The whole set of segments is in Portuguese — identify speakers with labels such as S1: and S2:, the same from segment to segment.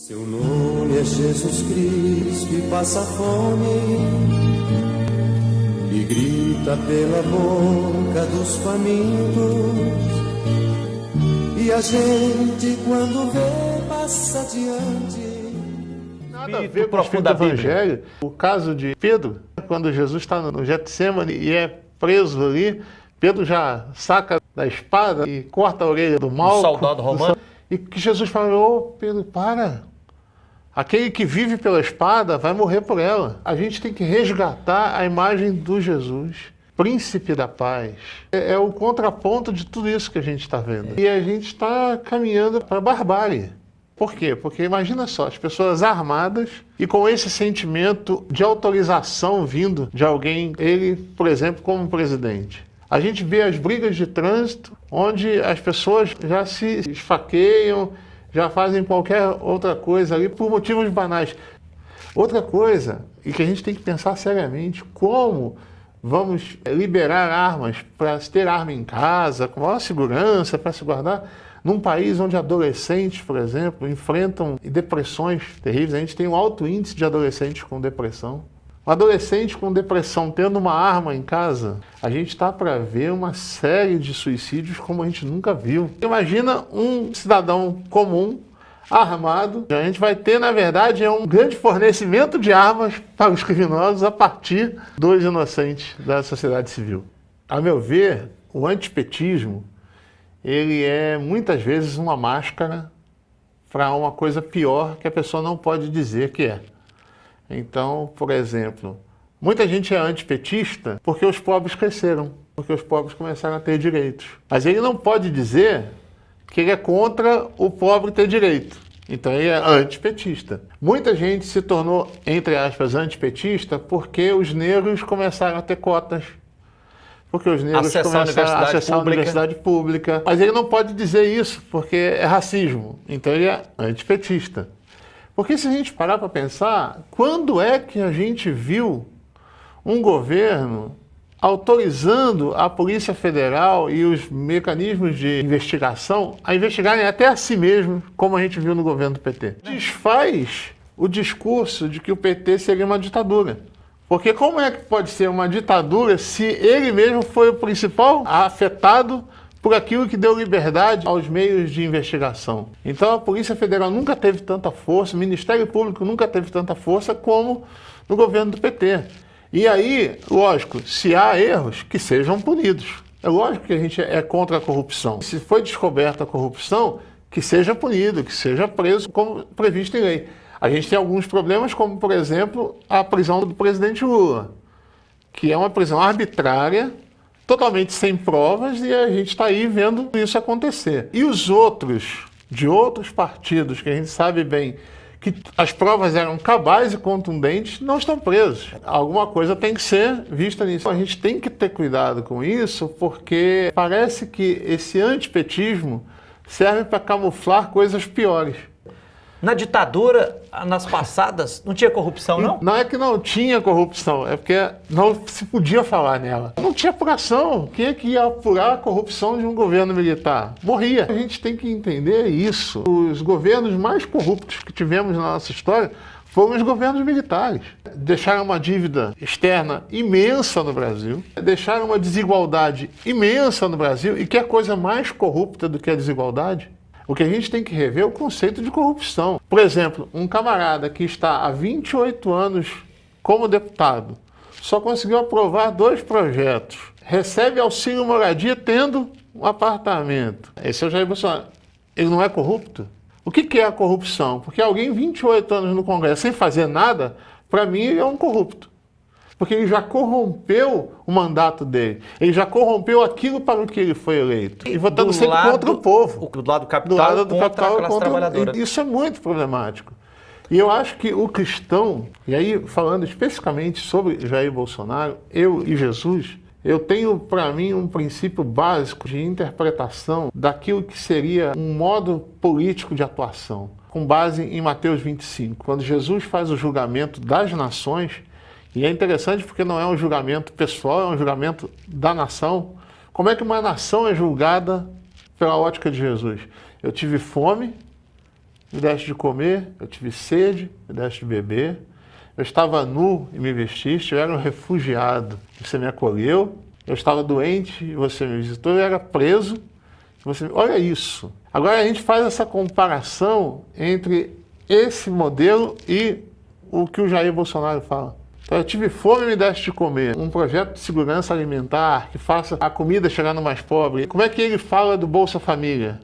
S1: Seu nome é Jesus Cristo e passa fome e grita pela boca dos famintos, e a gente quando vê passa adiante.
S2: Nada a ver com o Espírito do Evangelho. O caso de Pedro, quando Jesus está no Getsemane e é preso ali, Pedro já saca da espada e corta a orelha do Malco.
S3: Soldado romano.
S2: E que Jesus fala: ô Pedro, para. Aquele que vive pela espada vai morrer por ela. A gente tem que resgatar a imagem do Jesus, príncipe da paz. É o contraponto de tudo isso que a gente está vendo. E a gente está caminhando para a barbárie. Por quê? Porque imagina só, as pessoas armadas e com esse sentimento de autorização vindo de alguém, ele, por exemplo, como presidente. A gente vê as brigas de trânsito, onde as pessoas já se esfaqueiam, já fazem qualquer outra coisa ali por motivos banais. Outra coisa, e que a gente tem que pensar seriamente, como vamos liberar armas para se ter arma em casa, com maior segurança, para se guardar, num país onde adolescentes, por exemplo, enfrentam depressões terríveis. A gente tem um alto índice de adolescentes com depressão. Um adolescente com depressão tendo uma arma em casa, a gente está para ver uma série de suicídios como a gente nunca viu. Imagina um cidadão comum, armado. A gente vai ter, na verdade, um grande fornecimento de armas para os criminosos a partir dos inocentes da sociedade civil. A meu ver, o antipetismo, ele é muitas vezes uma máscara para uma coisa pior que a pessoa não pode dizer que é. Então, por exemplo, muita gente é antipetista porque os pobres cresceram, porque os pobres começaram a ter direitos. Mas ele não pode dizer que ele é contra o pobre ter direito. Então ele é antipetista. Muita gente se tornou, entre aspas, antipetista porque os negros começaram a ter cotas. Porque os negros começaram a acessar a universidade pública. Mas ele não pode dizer isso porque é racismo. Então ele é antipetista. Porque se a gente parar para pensar, quando é que a gente viu um governo autorizando a Polícia Federal e os mecanismos de investigação a investigarem até a si mesmo, como a gente viu no governo do PT? Desfaz o discurso de que o PT seria uma ditadura. Porque como é que pode ser uma ditadura se ele mesmo foi o principal afetado por aquilo que deu liberdade aos meios de investigação? Então a Polícia Federal nunca teve tanta força, o Ministério Público nunca teve tanta força como no governo do PT. E aí, lógico, se há erros, que sejam punidos. É lógico que a gente é contra a corrupção. Se foi descoberta a corrupção, que seja punido, que seja preso, como previsto em lei. A gente tem alguns problemas, como, por exemplo, a prisão do presidente Lula, que é uma prisão arbitrária, totalmente sem provas, e a gente está aí vendo isso acontecer. E os outros, de outros partidos, que a gente sabe bem que as provas eram cabais e contundentes, não estão presos. Alguma coisa tem que ser vista nisso. A gente tem que ter cuidado com isso, porque parece que esse antipetismo serve para camuflar coisas piores.
S3: Na ditadura, nas passadas, não tinha corrupção, não?
S2: Não é que não tinha corrupção, é porque não se podia falar nela. Não tinha apuração. Quem é que ia apurar a corrupção de um governo militar? Morria. A gente tem que entender isso. Os governos mais corruptos que tivemos na nossa história foram os governos militares. Deixaram uma dívida externa imensa no Brasil, deixaram uma desigualdade imensa no Brasil, e que coisa mais corrupta do que a desigualdade? O que a gente tem que rever é o conceito de corrupção. Por exemplo, um camarada que está há 28 anos como deputado, só conseguiu aprovar 2 projetos, recebe auxílio moradia tendo um apartamento. Esse é o Jair Bolsonaro. Ele não é corrupto? O que é a corrupção? Porque alguém 28 anos no Congresso sem fazer nada, para mim ele é um corrupto. Porque ele já corrompeu o mandato dele. Ele já corrompeu aquilo para o que ele foi eleito. E votando sempre contra o povo.
S3: Do lado do capital, contra a classe trabalhadora.
S2: Isso é muito problemático. E eu acho que o cristão, e aí falando especificamente sobre Jair Bolsonaro, eu e Jesus, eu tenho para mim um princípio básico de interpretação daquilo que seria um modo político de atuação, com base em Mateus 25. Quando Jesus faz o julgamento das nações, e é interessante porque não é um julgamento pessoal, é um julgamento da nação. Como é que uma nação é julgada pela ótica de Jesus? Eu tive fome, me deste de comer, eu tive sede, me deste de beber, eu estava nu e me vestiste, eu era um refugiado, você me acolheu, eu estava doente e você me visitou, eu era preso, você... Olha isso. Agora a gente faz essa comparação entre esse modelo e o que o Jair Bolsonaro fala. Então, eu tive fome e me deste de comer. Um projeto de segurança alimentar que faça a comida chegar no mais pobre. Como é que ele fala do Bolsa Família?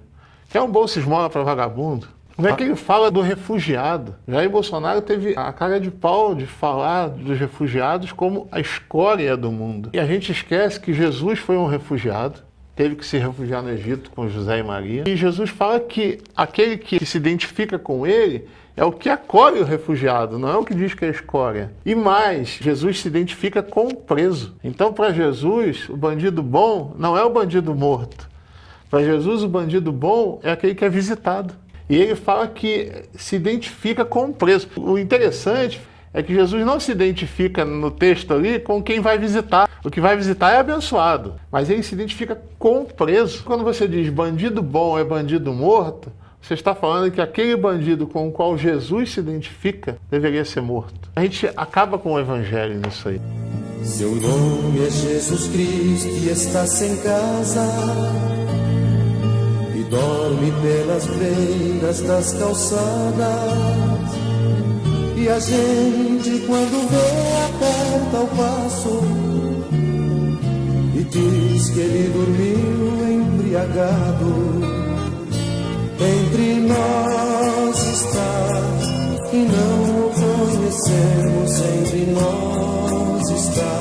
S2: Que é um Bolsa Esmola para vagabundo. Como é que ele fala do refugiado? Jair Bolsonaro teve a cara de pau de falar dos refugiados como a escória do mundo. E a gente esquece que Jesus foi um refugiado, teve que se refugiar no Egito com José e Maria. E Jesus fala que aquele que se identifica com ele é o que acolhe o refugiado, não é o que diz que é escória. E mais, Jesus se identifica com o preso. Então, para Jesus, o bandido bom não é o bandido morto. Para Jesus, o bandido bom é aquele que é visitado. E ele fala que se identifica com o preso. O interessante é que Jesus não se identifica no texto ali com quem vai visitar. O que vai visitar é abençoado, mas ele se identifica com o preso. Quando você diz bandido bom é bandido morto, você está falando que aquele bandido com o qual Jesus se identifica deveria ser morto. A gente acaba com o evangelho nisso aí.
S1: Seu nome é Jesus Cristo e estás em casa e dorme pelas beiras das calçadas. E a gente quando vê aperta o passo e diz que ele dormiu embriagado. Entre nós está e não o conhecemos, entre nós está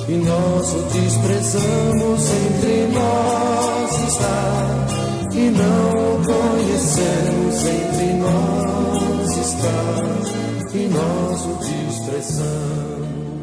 S1: e nós o desprezamos, entre nós está e não o conhecemos, entre nós está e nós o desprezamos.